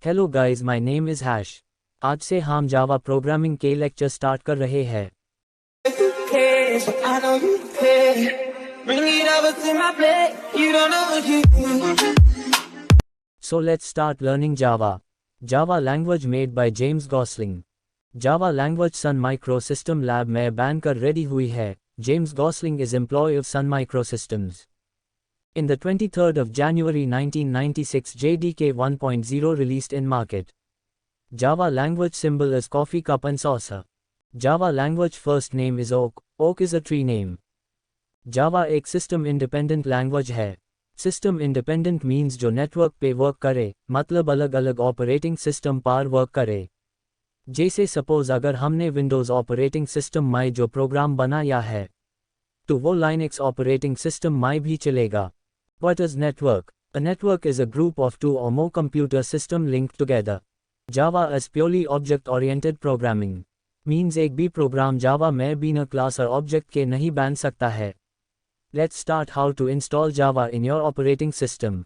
Hello guys, my name is hash. आज से हम जावा प्रोग्रामिंग के लेक्चर स्टार्ट कर रहे हैं। So let's start learning Java. Java language made by James Gosling. Java language Sun Microsystem Lab में ban कर रेडी हुई है। James Gosling is employee of Sun Microsystems. In the 23rd of January 1996, JDK 1.0 released in market. Java language symbol is coffee cup and saucer. Java language first name is Oak. Oak is a tree name. Java एक system independent language है। System independent means जो network पे work करे, मतलब अलग अलग operating system पर work करे। जैसे suppose अगर हमने Windows operating system में जो program बनाया है, तो वो Linux operating system में भी चलेगा। What is network? A network is a group of two or more computer systems linked together. Java is purely object-oriented programming. Means एक भी program Java में बिना class और object के नहीं बन सकता है। Let's start how to install Java in your operating system.